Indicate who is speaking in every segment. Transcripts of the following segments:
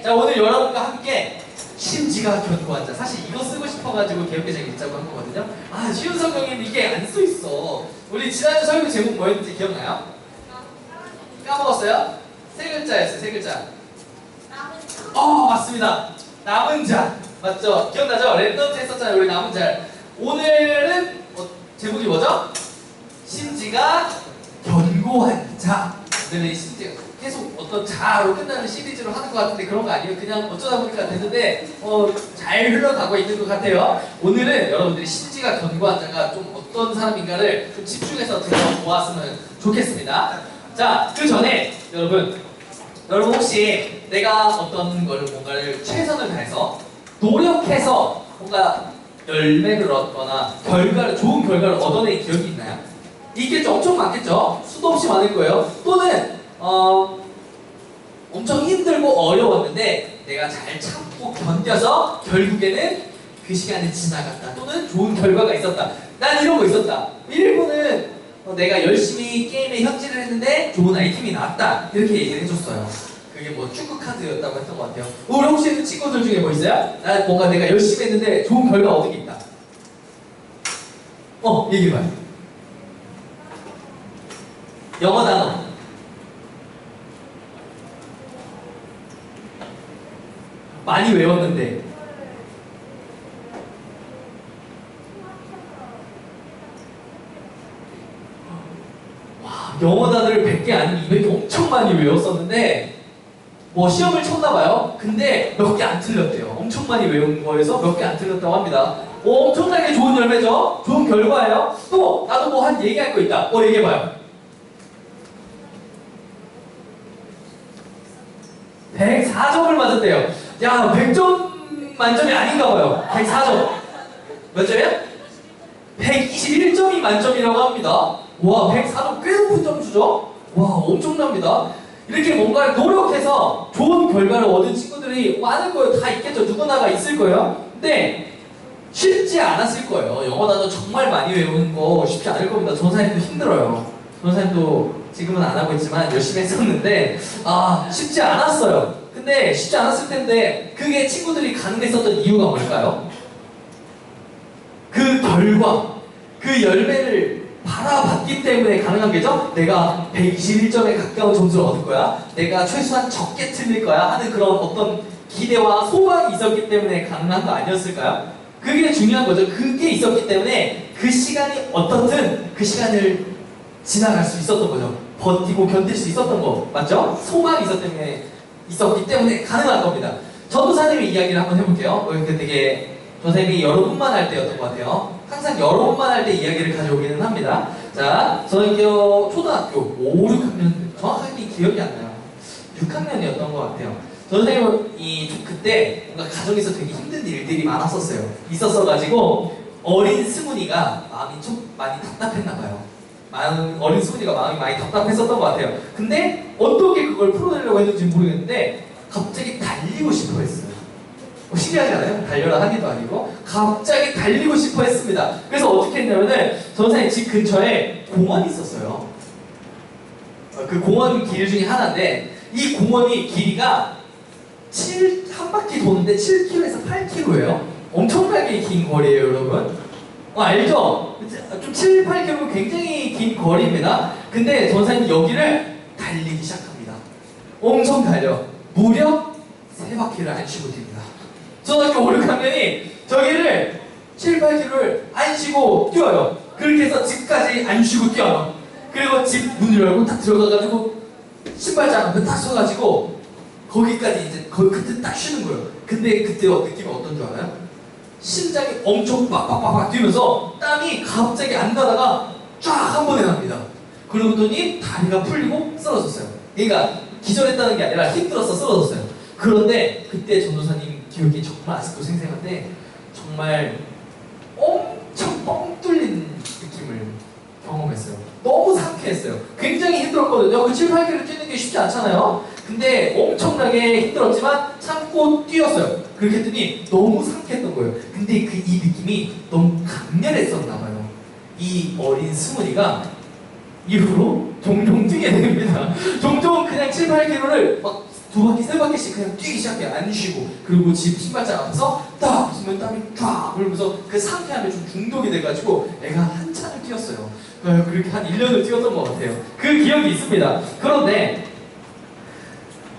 Speaker 1: 자, 오늘 여러분과 함께 심지가 견고한 자. 사실 이거 쓰고 싶어가지고 개혁개정 읽자고 한 거거든요. 아, 쉬운 성경에는 이게 안 써있어. 우리 지난주 설교 제목 뭐였는지 기억나요? 까먹었어요? 세 글자였어요, 세 글자. 맞습니다. 남은 자. 맞죠? 기억나죠? 랩넌트 했었잖아요, 우리 남은 자. 오늘은 제목이 뭐죠? 심지가 견고한 자. 오늘은 심지가 계속 어떤 자로 끝나는 시리즈로 하는 것 같은데 그런 거 아니에요? 그냥 어쩌다 보니까 됐는데 잘 흘러가고 있는 것 같아요. 오늘은 여러분들이 심지가 견고한 자가 좀 어떤 사람인가를 좀 집중해서 들어보았으면 좋겠습니다. 자, 그 전에 여러분 혹시 내가 어떤 거를 뭔가를 최선을 다해서 노력해서 뭔가 열매를 얻거나 좋은 결과를 얻어낸 기억이 있나요? 이게 엄청 많겠죠? 수도 없이 많을 거예요. 또는 엄청 힘들고 어려웠는데 내가 잘 참고 견뎌서 결국에는 그 시간이 지나갔다. 또는 좋은 결과가 있었다. 난 이런 거 있었다. 일부는 내가 열심히 게임에 현질을 했는데 좋은 아이템이 나왔다. 이렇게 얘기를 해줬어요. 그게 뭐 축구 카드였다고 했던 것 같아요. 우리 혹시 친구들 중에 뭐 있어요? 나 뭔가 내가 열심히 했는데 좋은 결과 얻은 게 있다. 얘기해봐요. 영어 단어. 많이 외웠는데. 와, 영어 단어를 100개 아니면 200개 엄청 많이 외웠었는데 뭐 시험을 쳤나봐요. 근데 몇 개 안 틀렸대요. 엄청 많이 외운 거에서 몇 개 안 틀렸다고 합니다. 엄청나게 좋은 열매죠? 좋은 결과예요? 또 나도 뭐 한 얘기할 거 있다. 얘기해봐요. 104점을 맞았대요. 야, 100점 만점이 아닌가 봐요. 104점. 몇 점이야? 121점이 만점이라고 합니다. 와, 104점 꽤 높은 점수죠? 와, 엄청납니다. 이렇게 뭔가를 노력해서 좋은 결과를 얻은 친구들이 많을 거예요. 다 있겠죠. 누구나가 있을 거예요. 근데 쉽지 않았을 거예요. 영어 단어 정말 많이 외우는 거 쉽지 않을 겁니다. 전사님도 힘들어요. 전사님도 지금은 안 하고 있지만 열심히 했었는데 쉽지 않았어요. 근데 쉽지 않았을 텐데 그게 친구들이 가능했었던 이유가 뭘까요? 그 결과, 그 열매를 바라봤기 때문에 가능한 게죠? 내가 121점에 가까운 점수를 얻을 거야. 내가 최소한 적게 틀릴 거야 하는 그런 어떤 기대와 소망이 있었기 때문에 가능한 거 아니었을까요? 그게 중요한 거죠. 그게 있었기 때문에 그 시간이 어떻든 그 시간을 지나갈 수 있었던 거죠. 버티고 견딜 수 있었던 거 맞죠? 소망이 있었기 때문에 가능한 겁니다. 전도사님의 이야기를 한번 해볼게요. 그 되게 전도사님이 여러분만 할 때였던 것 같아요. 항상 여러분만 할 때 이야기를 가져오기는 합니다. 자, 저는 초등학교 5, 6학년 정확하게 기억이 안 나요. 6학년이었던 것 같아요. 전도사님이 그때 뭔가 가정에서 되게 힘든 일들이 있었어가지고 어린 승훈이가 마음이 좀 많이 답답했나 봐요. 어린 승훈이가 마음이 많이 답답했었던 것 같아요. 근데 어떻게 그걸 풀어내려고 했는지 모르겠는데 갑자기 달리고 싶어 했어요. 신기하지 않아요? 달려라 하기도 아니고 갑자기 달리고 싶어 했습니다. 그래서 어떻게 했냐면은 전사님 집 근처에 공원이 있었어요. 그 공원 길 중에 하나인데 이 공원이 길이가 한 바퀴 도는데 7km에서 8km예요. 엄청나게 긴 거리예요, 여러분. 알죠? 좀 7, 8km 굉장히 긴 거리입니다. 근데 전사님이 여기를 달리기 시작합니다. 엄청 달려. 무려 3바퀴를 안 쉬고 뜁니다. 초등학교 5, 6학년이 저기를 7, 8km를 안 쉬고 뛰어요. 그렇게 해서 집까지 안 쉬고 뛰어요. 그리고 집 문을 열고 딱 들어가가지고 신발장 앞에 딱 서가지고 거기까지 이제 그때 딱 쉬는 거예요. 근데 그때 느낌이 어떤 줄 알아요? 심장이 엄청 빡빡빡 뛰면서 땀이 갑자기 안 나다가 쫙 한 번에 납니다. 그러더니 다리가 풀리고 쓰러졌어요. 그러니까 기절했다는 게 아니라 힘들어서 쓰러졌어요. 그런데 그때 전도사님 기억이 정말 아직도 생생한데 정말 엄청 뻥 뚫린 느낌을 경험했어요. 너무 상쾌했어요. 굉장히 힘들었거든요. 그 7, 8km 뛰는 게 쉽지 않잖아요. 근데 엄청나게 힘들었지만 참고 뛰었어요. 그렇게 했더니 너무 상쾌했던 거예요. 근데 이 느낌이 너무 강렬했었나 봐요. 이 어린 승훈이가 이후로 종종 뛰게 됩니다. 종종 그냥 7, 8km를 막 두 바퀴, 세 바퀴씩 그냥 뛰기 시작해. 안 쉬고. 그리고 집 신발장 앞에서 딱 웃으면 땀이 쫙 흐르면서 그 상쾌함에 좀 중독이 돼가지고 애가 한참을 뛰었어요. 그렇게 한 1년을 뛰었던 것 같아요. 그 기억이 있습니다. 그런데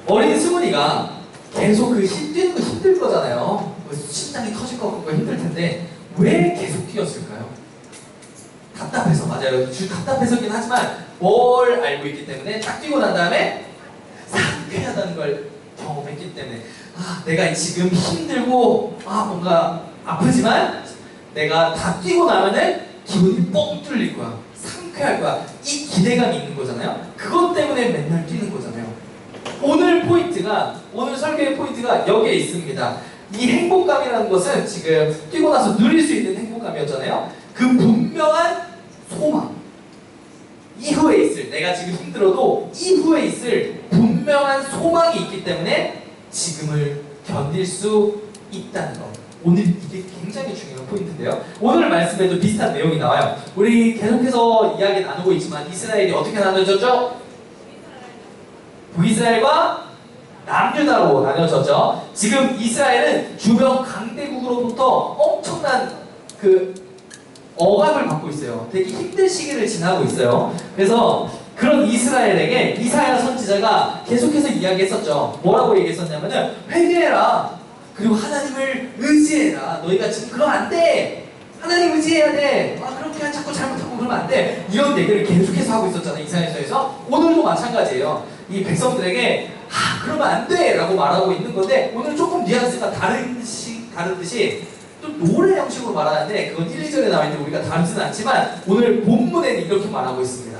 Speaker 1: 어린 승훈이가 계속 그 뛰는 거 힘들 거잖아요. 심장이 터질 것 같고 힘들 텐데 왜 계속 뛰었을까요? 답답해서. 맞아요. 답답해서긴 하지만 뭘 알고 있기 때문에 딱 뛰고 난 다음에 상쾌하다는 걸 경험했기 때문에 내가 지금 힘들고 뭔가 아프지만 내가 다 뛰고 나면은 기분이 뻥 뚫릴 거야. 상쾌할 거야. 이 기대감이 있는 거잖아요. 그것 때문에 맨날 뛰는 거잖아요. 오늘 설교의 포인트가 여기에 있습니다. 이 행복감이라는 것은 지금 뛰고 나서 누릴 수 있는 행복감이었잖아요. 그 분명한 소망. 이후에 있을, 내가 지금 힘들어도 이후에 있을 분명한 소망이 있기 때문에 지금을 견딜 수 있다는 것. 오늘 이게 굉장히 중요한 포인트인데요. 오늘 말씀에도 비슷한 내용이 나와요. 우리 계속해서 이야기 나누고 있지만 이스라엘이 어떻게 나눠졌죠? 북이스라엘과 남유다로 나눠졌죠. 지금 이스라엘은 주변 강대국으로부터 엄청난 그 억압을 받고 있어요. 되게 힘든 시기를 지나고 있어요. 그래서 그런 이스라엘에게 이사야 선지자가 계속해서 이야기했었죠. 뭐라고 얘기했었냐면은 회개해라. 그리고 하나님을 의지해라. 너희가 지금 그러면 안 돼. 하나님 의지해야 돼. 그렇게 자꾸 잘못하고 그러면 안 돼. 이런 얘기를 계속해서 하고 있었잖아요. 이사야서에서. 오늘도 마찬가지예요. 이 백성들에게 그러면 안 돼 라고 말하고 있는 건데 오늘 조금 뉘앙스가 다른 듯이 또 노래 형식으로 말하는데 그건 1, 2절에 나와 있는데 우리가 다루지는 않지만 오늘 본문에는 이렇게 말하고 있습니다.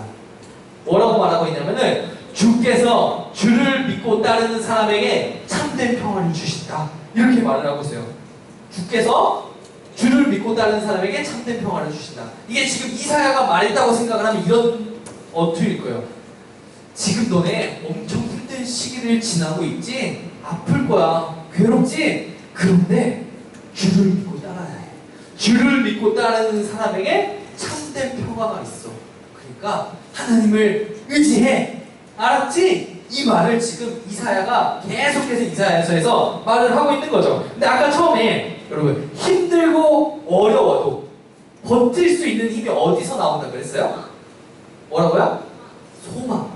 Speaker 1: 뭐라고 말하고 있냐면은 주께서 주를 믿고 따르는 사람에게 참된 평화를 주신다. 이렇게 말을 하고 있어요. 주께서 주를 믿고 따르는 사람에게 참된 평화를 주신다. 이게 지금 이사야가 말했다고 생각을 하면 이런 어투일 거예요. 지금 너네 엄청 힘든 시기를 지나고 있지? 아플 거야. 괴롭지? 그런데 주를 믿고 따라야 해. 주를 믿고 따르는 사람에게 참된 평화가 있어. 그러니까 하나님을 의지해. 알았지? 이 말을 지금 이사야가 계속해서 이사야서에서 말을 하고 있는 거죠. 근데 아까 처음에 여러분 힘들고 어려워도 버틸 수 있는 힘이 어디서 나온다 그랬어요? 뭐라고요? 소망.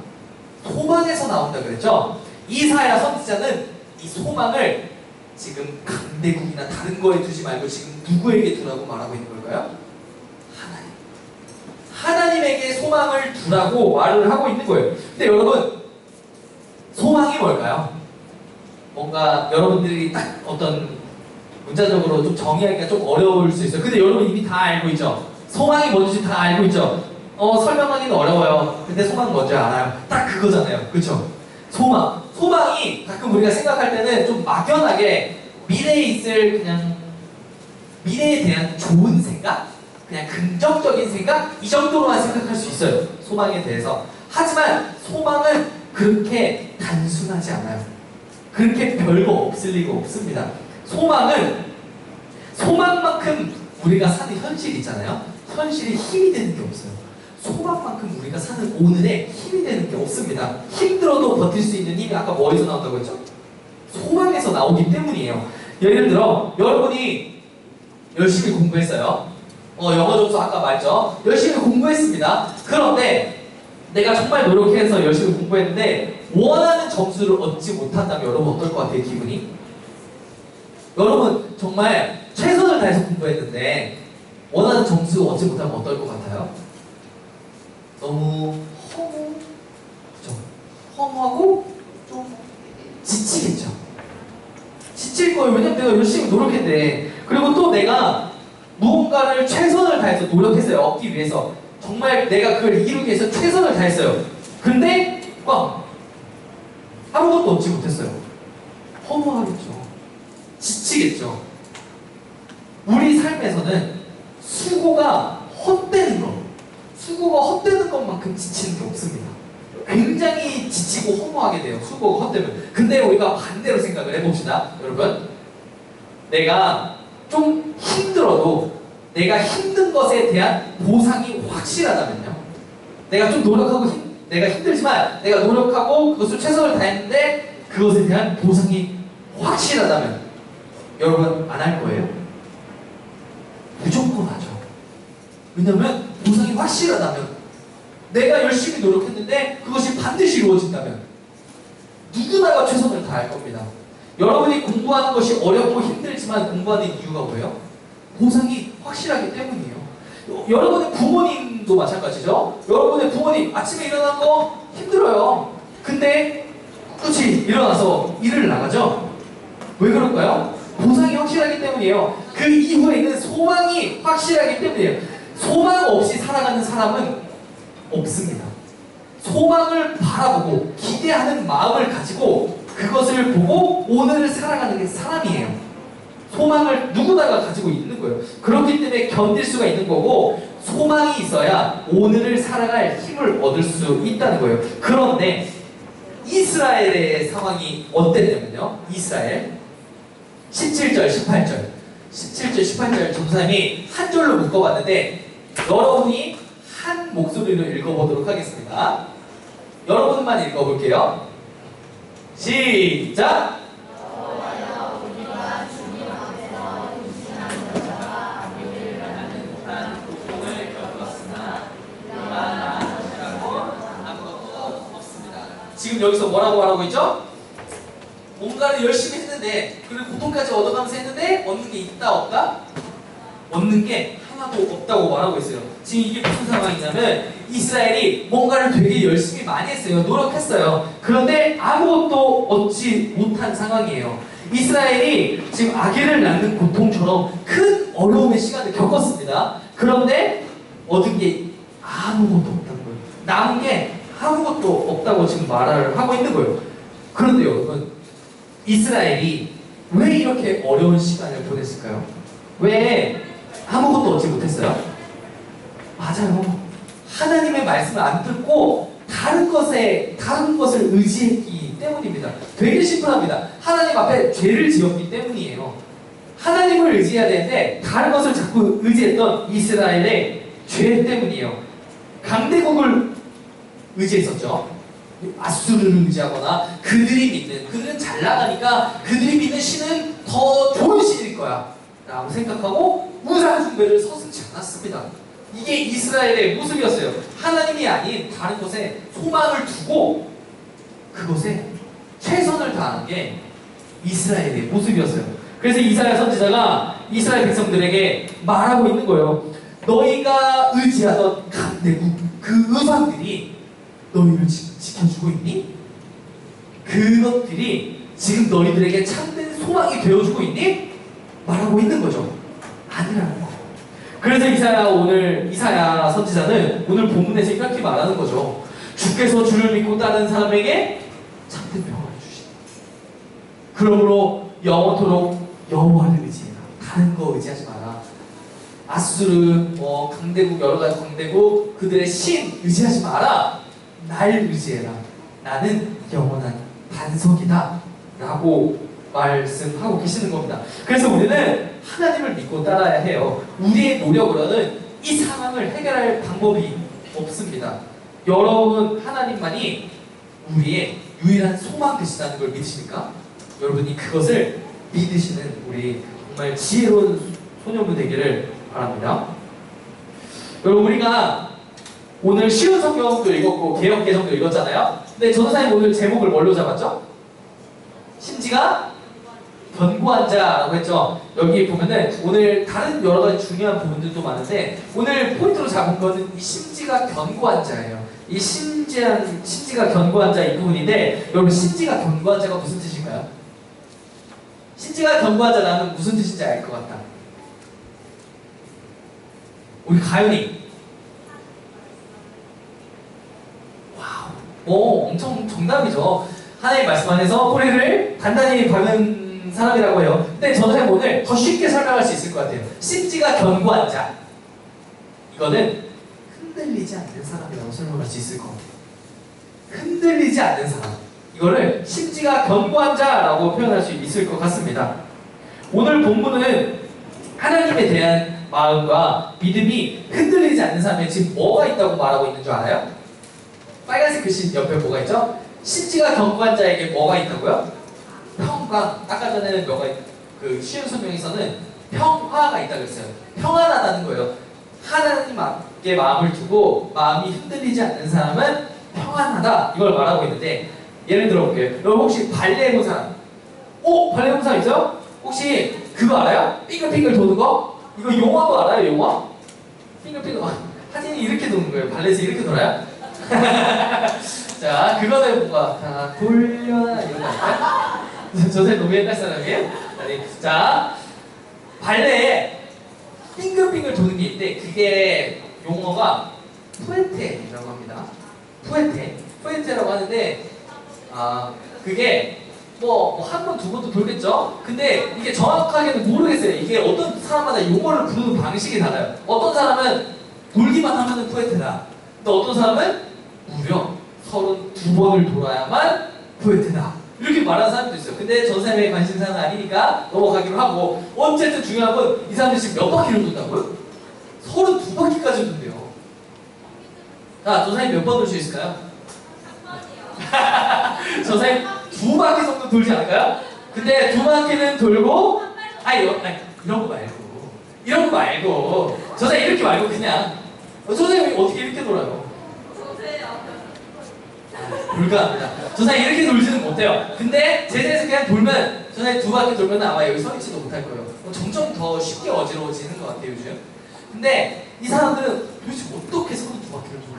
Speaker 1: 소망에서 나온다 그랬죠? 이사야 선지자는 이 소망을 지금 강대국이나 다른 거에 두지 말고 지금 누구에게 두라고 말하고 있는 걸까요? 하나님. 하나님에게 소망을 두라고 말을 하고 있는 거예요. 근데 여러분, 소망이 뭘까요? 뭔가 여러분들이 딱 어떤 문자적으로 좀 정의하기가 좀 어려울 수 있어요. 근데 여러분 이미 다 알고 있죠? 소망이 뭔지 다 알고 있죠? 설명하기는 어려워요. 근데 소망은 뭔지 알아요. 딱 그거잖아요. 그쵸? 소망. 소망이 가끔 우리가 생각할 때는 좀 막연하게 미래에 있을 그냥 미래에 대한 좋은 생각? 그냥 긍정적인 생각? 이 정도로만 생각할 수 있어요. 소망에 대해서. 하지만 소망은 그렇게 단순하지 않아요. 그렇게 별거 없을 리가 없습니다. 소망만큼 우리가 사는 현실이 있잖아요. 현실에 힘이 되는 게 없어요. 소망만큼 우리가 사는 오늘에 힘이 되는 게 없습니다. 힘들어도 버틸 수 있는 힘이 아까 뭐에서 나온다고 했죠? 소망에서 나오기 때문이에요. 예를 들어 여러분이 열심히 공부했어요. 영어 점수 아까 말했죠? 열심히 공부했습니다. 그런데 내가 정말 노력해서 열심히 공부했는데 원하는 점수를 얻지 못한다면 여러분 어떨 것 같아요? 기분이? 여러분 정말 최선을 다해서 공부했는데 원하는 점수 얻지 못하면 어떨 것 같아요? 너무 허무하고 좀 지치겠죠. 지칠 거예요. 왜냐면 내가 열심히 노력했는데 그리고 또 내가 무언가를 최선을 다해서 노력했어요. 얻기 위해서 정말 내가 그걸 이루기 위해서 최선을 다했어요. 근데 아무것도 얻지 못했어요. 허무하겠죠. 지치겠죠. 우리 삶에서는 수고가 헛되는 것만큼 지치는 게 없습니다. 굉장히 지치고 허무하게 돼요. 수고가 헛되면. 근데 우리가 반대로 생각을 해봅시다. 여러분, 내가 좀 힘들어도 내가 힘든 것에 대한 보상이 확실하다면요. 내가 좀 노력하고 내가 힘들지만 내가 노력하고 그것을 최선을 다했는데 그것에 대한 보상이 확실하다면 여러분 안 할 거예요? 무조건 하죠. 왜냐면 보상이 확실하다면, 내가 열심히 노력했는데 그것이 반드시 이루어진다면 누구나가 최선을 다할 겁니다. 여러분이 공부하는 것이 어렵고 힘들지만 공부하는 이유가 뭐예요? 보상이 확실하기 때문이에요. 여러분의 부모님도 마찬가지죠. 여러분의 부모님 아침에 일어나는 거 힘들어요. 근데 끝이 일어나서 일을 나가죠. 왜 그럴까요? 보상이 확실하기 때문이에요. 그 이후에는 소망이 확실하기 때문이에요. 소망 없이 살아가는 사람은 없습니다. 소망을 바라보고 기대하는 마음을 가지고 그것을 보고 오늘을 살아가는 게 사람이에요. 소망을 누구나가 가지고 있는 거예요. 그렇기 때문에 견딜 수가 있는 거고, 소망이 있어야 오늘을 살아갈 힘을 얻을 수 있다는 거예요. 그런데 이스라엘의 상황이 어땠냐면요, 이스라엘 17절 18절 17절 18절 전사님이 한 절로 묶어봤는데 여러분이 한 목소리로 읽어보도록 하겠습니다. 여러분만 읽어볼게요. 시작! 지금 여기서 뭐라고 말하고 있죠? 뭔가를 열심히 했는데, 그리고 고통까지 얻어가면서 했는데 얻는 게 있다 없다? 얻는 게 하나도 없다고 말하고 있어요. 지금 이게 무슨 상황이냐면 이스라엘이 뭔가를 되게 열심히 많이 했어요. 노력했어요. 그런데 아무것도 얻지 못한 상황이에요. 이스라엘이 지금 아기를 낳는 고통처럼 큰 어려움의 시간을 겪었습니다. 그런데 얻은 게 아무것도 없다는 거예요. 남은 게 아무것도 없다고 지금 말을 하고 있는 거예요. 그런데 여러분, 이스라엘이 왜 이렇게 어려운 시간을 보냈을까요? 왜 아무것도 얻지 못했어요? 맞아요. 하나님의 말씀을 안 듣고 다른 것을 의지했기 때문입니다. 되게 심플합니다. 하나님 앞에 죄를 지었기 때문이에요. 하나님을 의지해야 되는데 다른 것을 자꾸 의지했던 이스라엘의 죄 때문이에요. 강대국을 의지했었죠. 아수르를 의지하거나 그들은 잘 나가니까 그들이 믿는 신은 더 좋은 신일 거야 라고 생각하고 우상 숭배를 서슴지 않았습니다. 이게 이스라엘의 모습이었어요. 하나님이 아닌 다른 것에 소망을 두고 그것에 최선을 다하는 게 이스라엘의 모습이었어요. 그래서 이사야 선지자가 이스라엘 백성들에게 말하고 있는 거예요. 너희가 의지하던 강대국, 그 우상들이 너희를 지켜주고 있니? 그것들이 지금 너희들에게 참된 소망이 되어주고 있니? 말하고 있는 거죠. 아니라는 거. 그래서 이사야 선지자는 오늘 본문에서 이렇게 말하는 거죠. 주께서 주를 믿고 따르는 사람에게 참된 평안을 주시다. 그러므로 영원토록 여호와를 의지해라. 다른 거 의지하지 마라. 아수르, 강대국, 여러 가지 강대국, 그들의 신 의지하지 마라. 날 의지해라. 나는 영원한 반석이다. 라고 말씀하고 계시는 겁니다. 그래서 우리는 하나님을 믿고 따라야 해요. 우리의 노력으로는 이 상황을 해결할 방법이 없습니다. 여러분, 하나님만이 우리의 유일한 소망 되시다는 걸 믿으십니까? 여러분이 그것을 믿으시는 우리 정말 지혜로운 소녀분 되기를 바랍니다. 여러분, 우리가 오늘 쉬운 성경도 읽었고 개역 개정도 읽었잖아요. 근데 전도사님 오늘 제목을 뭘로 잡았죠? 심지가 견고한 자라고 했죠. 여기 보면은 오늘 다른 여러 가지 중요한 부분들도 많은데 오늘 포인트로 잡은 거는 이 심지가 견고한 자예요. 이 심지가 견고한 자 이 부분인데, 여러분 심지가 견고한 자가 무슨 뜻인가요? 심지가 견고한 자라는 무슨 뜻인지 알 것 같다. 우리 가연이. 와우. 엄청 정답이죠. 하나님 말씀 안에서 뿌리를 단단히 박는 사람이라고 해요. 근데 저는 오늘 더 쉽게 설명할 수 있을 것 같아요. 심지가 견고한 자. 이거는 흔들리지 않는 사람이라고 설명할 수 있을 것 같아요. 흔들리지 않는 사람. 이거를 심지가 견고한 자라고 표현할 수 있을 것 같습니다. 오늘 본문은 하나님에 대한 마음과 믿음이 흔들리지 않는 사람에 지금 뭐가 있다고 말하고 있는 줄 알아요? 빨간색 글씨 옆에 뭐가 있죠? 신지가 견고한 자에게 뭐가 있다고요? 평강. 아까 전에는 그 쉬운 설명에서는 평화가 있다고 했어요. 평안하다는 거예요. 하나님께 마음을 두고 마음이 흔들리지 않는 사람은 평안하다. 이걸 말하고 있는데 예를 들어 볼게요. 여러분 혹시 발레 해본 사람? 발레 해본 사람 있어요? 혹시 그거 알아요? 빙글빙글 도는 거? 이거 용어도 알아요? 용어? 빙글빙글. 하진이 이렇게 도는 거예요. 발레에서 이렇게 돌아요? 자, 그거는 뭔가 다 돌려라 이런 거 아닐까요? 저 선생님 너무 옛날 사람이에요? 아니, 자, 발레에 빙글빙글 도는 게 있는데 그게 용어가 푸에테라고 합니다. 푸에테라고 하는데 그게 뭐 한 번, 두 번도 돌겠죠? 근데 이게 정확하게는 모르겠어요. 이게 어떤 사람마다 용어를 부르는 방식이 달라요. 어떤 사람은 돌기만 하면은 푸에테다. 또 어떤 사람은 무려 32번을 돌아야만 푸에테다. 이렇게 말하는 사람도 있어요. 근데 전 사람의 관심사는 아니니까 넘어가기로 하고 어쨌든 중요한 건 이 사람들 지금 몇 바퀴를 돈다고요? 32바퀴까지 돈대요. 자, 전 사람이 몇 번 돌 수 있을까요? 3번이요. 전 사람이 2바퀴 정도 돌지 않을까요? 근데 2바퀴는 돌고 이런 거 말고 저 사람이 이렇게 말고 그냥 선생님이 어떻게 이렇게 돌아요? 불가합니다. 저 사람이 이렇게 돌지는 못해요. 근데 제자리에서 그냥 돌면 저 사람이 2바퀴 돌면 아마 여기 서 있지도 못할 거예요. 점점 더 쉽게 어지러워지는 것 같아요 요즘. 근데 이 사람들은 도대체 어떻게 32바퀴를 도는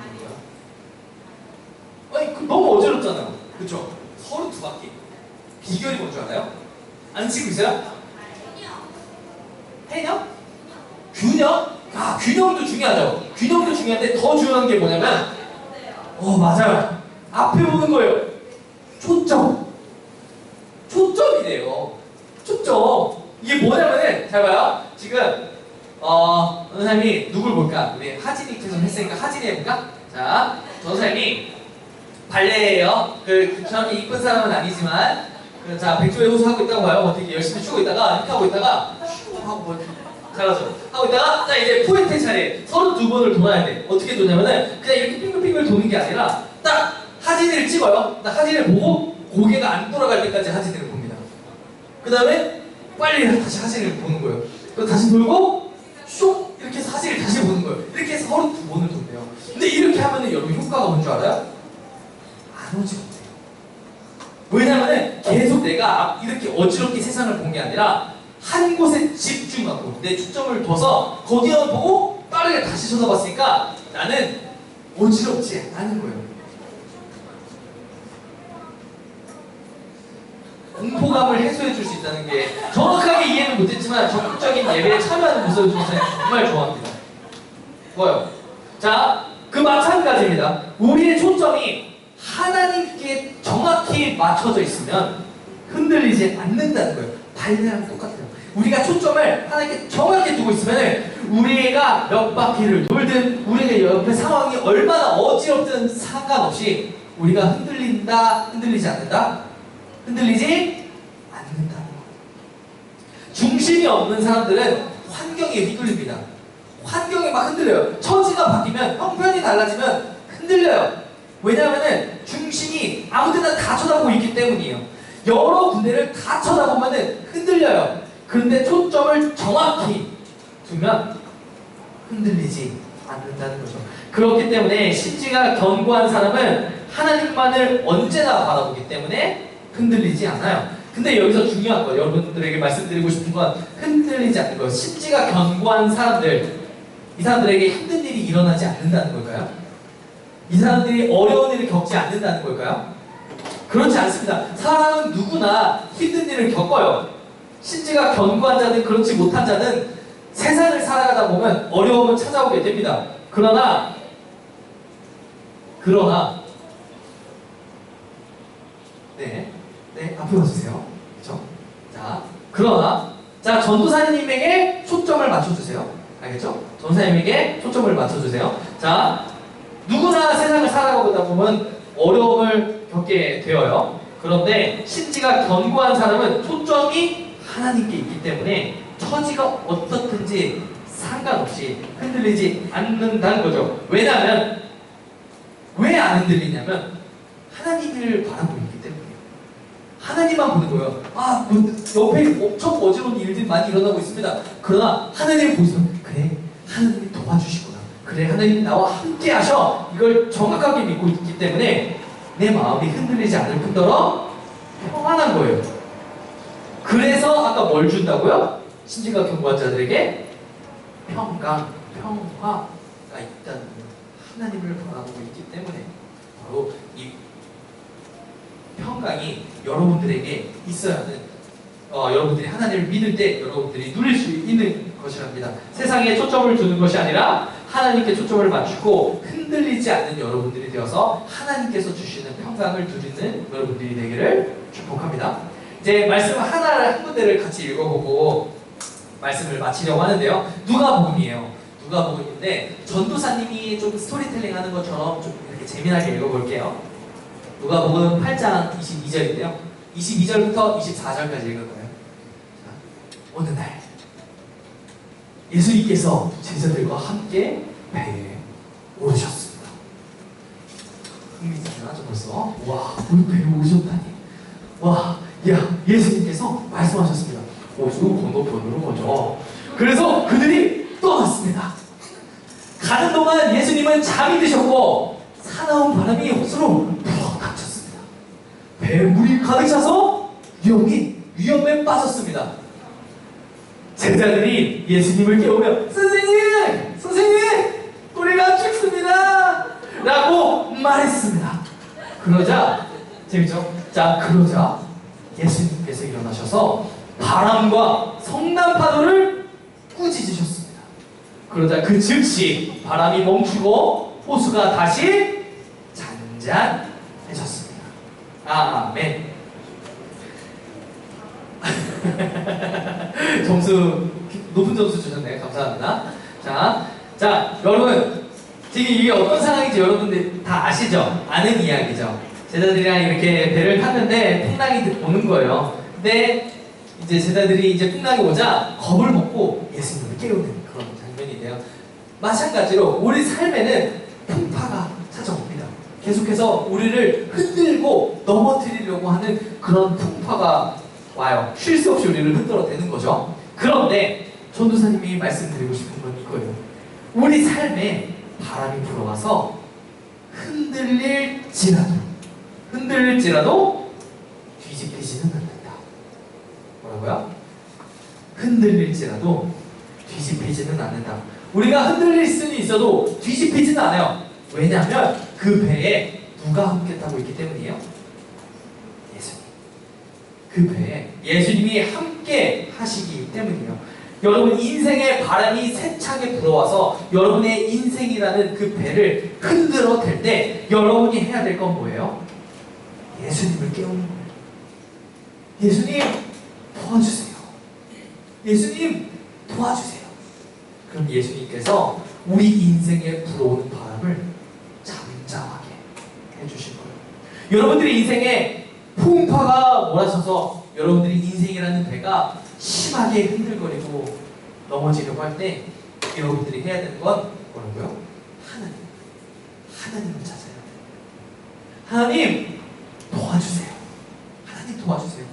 Speaker 1: 거야? 아니 너무 어지럽잖아요. 그쵸? 32바퀴. 비결이 뭔 줄 알아요? 안 치고 있어요? 해녀? 균형? 균형도 중요하죠. 균형도 중요한데 더 중요한 게 뭐냐면 맞아요. 앞에 보는 거예요. 초점이 돼요. 초점. 이게 뭐냐면은 잘 봐요. 지금 어느 사람이 누굴 볼까? 우리 하진이 계속 했으니까 하진이 해볼까? 자, 저 사람이 발레예요. 그처럼 이쁜 사람은 아니지만 자 백조의 호수 하고 있다고 봐요. 어떻게 열심히 추고 있다가 이렇게 하고 있다가 슈 하고 잘하죠. 하고 있다가 자 이제 포인트 차례 32번을 돌아야 돼. 어떻게 도냐면은 그냥 이렇게 빙글빙글 도는 게 아니라 딱 하진이를 찍어요. 딱 하진이를 보고 고개가 안 돌아갈 때까지 하진이를 봅니다. 그 다음에 빨리 다시 하진이를 보는 거예요. 그리고 다시 돌고 슉 이렇게 해서 하진이를 다시 보는 거예요. 이렇게 해서 32번을 돈대요. 근데 이렇게 하면은 여러분 효과가 뭔 줄 알아요? 안 어지럽대요. 왜냐면은 계속 내가 이렇게 어지럽게 세상을 본 게 아니라 한 곳에 집중하고 내 초점을 둬서 거기만 보고 빠르게 다시 쳐다봤으니까 나는 어지럽지 않은 거예요. 공포감을 해소해 줄 수 있다는 게 정확하게 이해는 못했지만 적극적인 예배에 참여하는 모습을 저는 정말 좋아합니다. 좋아요. 자, 그 마찬가지입니다. 우리의 초점이 하나님께 정확히 맞춰져 있으면 흔들리지 않는다는 거예요. 발레랑 똑같아요. 우리가 초점을 하나님께 정확히 두고 있으면 우리가 몇 바퀴를 돌든 우리의 옆에 상황이 얼마나 어지럽든 상관없이 우리가 흔들린다, 흔들리지 않는다? 흔들리지 않는다. 중심이 없는 사람들은 환경에 휘둘립니다. 환경이 막 흔들려요. 처지가 바뀌면 형편이 달라지면 흔들려요. 왜냐하면 중심이 아무데나 다 쳐다보고 있기 때문이에요. 여러 군데를 다 쳐다보면 흔들려요. 그런데 초점을 정확히 두면 흔들리지 않는다는 거죠. 그렇기 때문에 신지가 견고한 사람은 하나님만을 언제나 바라보기 때문에 흔들리지 않아요. 근데 여기서 중요한 거, 여러분들에게 말씀드리고 싶은 건 흔들리지 않는 거예요. 신지가 견고한 사람들, 이 사람들에게 힘든 일이 일어나지 않는다는 걸까요? 이 사람들이 어려운 일을 겪지 않는다는 걸까요? 그렇지 않습니다. 사람은 누구나 힘든 일을 겪어요. 신지가 견고한 자든 그렇지 못한 자는 세상을 살아가다 보면 어려움을 찾아오게 됩니다. 그러나 앞으로 와주세요. 그렇죠? 자, 전도사님에게 초점을 맞춰주세요. 알겠죠? 전도사님에게 초점을 맞춰주세요. 자, 누구나 세상을 살아가다 보면 어려움을 겪게 되어요. 그런데 신지가 견고한 사람은 초점이 하나님께 있기 때문에 처지가 어떻든지 상관없이 흔들리지 않는다는 거죠. 왜냐하면 왜 안 흔들리냐면 하나님을 바라보고 있기 때문이에요. 하나님만 보는 거예요. 옆에 엄청 어지러운 일들이 많이 일어나고 있습니다. 그러나 하나님을 보면서 그래, 하나님이 도와주시구나. 그래, 하나님이 나와 함께 하셔. 이걸 정확하게 믿고 있기 때문에 내 마음이 흔들리지 않을 뿐더러 평안한 거예요. 그래서 아까 뭘 준다고요? 신진과 경고한 자들에게 평강, 평화가 있다는 거예요. 하나님을 바라보고 있기 때문에 바로 이 평강이 여러분들에게 있어야 하는, 여러분들이 하나님을 믿을 때 여러분들이 누릴 수 있는 것이랍니다. 세상에 초점을 두는 것이 아니라 하나님께 초점을 맞추고 흔들리지 않는 여러분들이 되어서 하나님께서 주시는 평강을 누리는 여러분들이 되기를 축복합니다. 이제 말씀 한 군데를 같이 읽어보고 말씀을 마치려고 하는데요. 누가복음이에요. 누가복음인데 전도사님이 좀 스토리텔링 하는 것처럼 좀 이렇게 재미나게 읽어볼게요. 누가복음 8장 22절인데요. 22절부터 24절까지 읽을 거예요. 자, 어느 날 예수님께서 제자들과 함께 배에 오르셨습니다. 흥미진진하죠 벌써? 와, 우리 배에 오르셨다니. 와, 야, 예수님께서 말씀하셨습니다. 지금 건너편으로 거죠. 그래서 그들이 떠났습니다. 가는 동안 예수님은 잠이 드셨고 사나운 바람이 옷으로 불어 닥쳤습니다. 배에 물이 가득 차서 위험에 빠졌습니다. 제자들이 예수님을 깨우며 선생님 우리가 죽습니다 라고 말했습니다. 그러자 재밌죠? 자, 그러자 예수님께서 일어나셔서 바람과 성난 파도를 꾸짖으셨습니다. 그러자 그 즉시 바람이 멈추고 호수가 다시 잔잔해졌습니다. 아멘. 높은 점수 주셨네요. 감사합니다. 자, 여러분 지금 이게 어떤 상황인지 여러분들 다 아시죠? 아는 이야기죠. 제자들이랑 이렇게 배를 탔는데 풍랑이 오는 거예요. 근데 이제 제자들이 이제 풍랑이 오자 겁을 먹고 예수님을 깨우는 그런 장면인데요. 마찬가지로 우리 삶에는 풍파가 찾아옵니다. 계속해서 우리를 흔들고 넘어뜨리려고 하는 그런 풍파가 와요. 쉴 새 없이 우리를 흔들어대는 거죠. 그런데 전도사님이 말씀드리고 싶은 건 이거예요. 우리 삶에 바람이 불어와서 흔들릴지라도 뒤집히지는 않는다. 뭐라고요? 흔들릴지라도 뒤집히지는 않는다. 우리가 흔들릴 수는 있어도 뒤집히지는 않아요. 왜냐하면 그 배에 누가 함께 타고 있기 때문이에요? 예수님. 그 배에 예수님이 함께 하시기 때문이에요. 여러분 인생의 바람이 세차게 불어와서 여러분의 인생이라는 그 배를 흔들어 댈 때 여러분이 해야 될 건 뭐예요? 예수님을 깨우는 거예요. 예수님 도와주세요. 예수님 도와주세요. 그럼 예수님께서 우리 인생에 불어오는 바람을 잠잠하게 해주실 거예요. 여러분들의 인생에 풍파가 몰아쳐서 여러분들의 인생이라는 배가 심하게 흔들거리고 넘어지려고 할 때 여러분들이 해야 되는 건 뭐라고요? 하나님을 찾아야 돼요. 하나님 도와주세요. 하나님 도와주세요.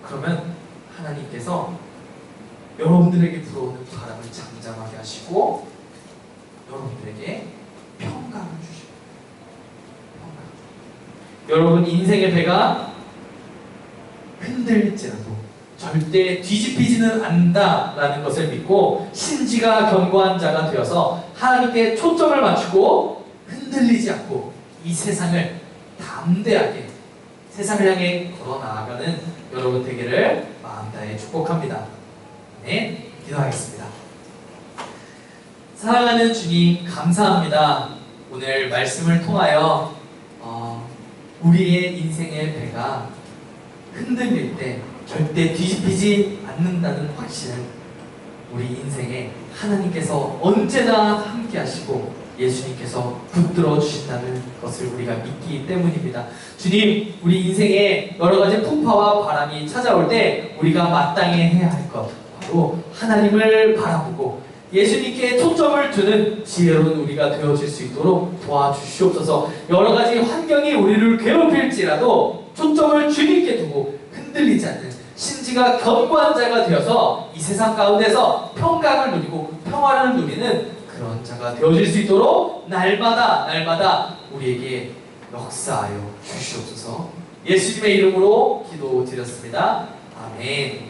Speaker 1: 그러면 하나님께서 여러분들에게 불어오는 바람을 잠잠하게 하시고 여러분들에게 평강을 주시고 여러분 인생의 배가 흔들릴지라도 절대 뒤집히지는 않는다라는 것을 믿고 신지가 견고한 자가 되어서 하나님께 초점을 맞추고 흔들리지 않고 이 세상을 담대하게 세상을 향해 걸어 나아가는 여러분 되기를 마음 다해 축복합니다. 네, 기도하겠습니다. 사랑하는 주님 감사합니다. 오늘 말씀을 통하여 우리의 인생의 배가 흔들릴 때 절대 뒤집히지 않는다는 확신을 우리 인생에 하나님께서 언제나 함께 하시고 예수님께서 붙들어 주신다는 것을 우리가 믿기 때문입니다. 주님, 우리 인생에 여러 가지 풍파와 바람이 찾아올 때 우리가 마땅히 해야 할 것 바로 하나님을 바라보고 예수님께 초점을 두는 지혜로운 우리가 되어질 수 있도록 도와주시옵소서. 여러 가지 환경이 우리를 괴롭힐지라도 초점을 주님께 두고 흔들리지 않는 심지가 견고한 자가 되어서 이 세상 가운데서 평강을 누리고 평화를 누리는 그런 자가 되어질 수 있도록 날마다 우리에게 역사하여 주시옵소서. 예수님의 이름으로 기도드렸습니다. 아멘.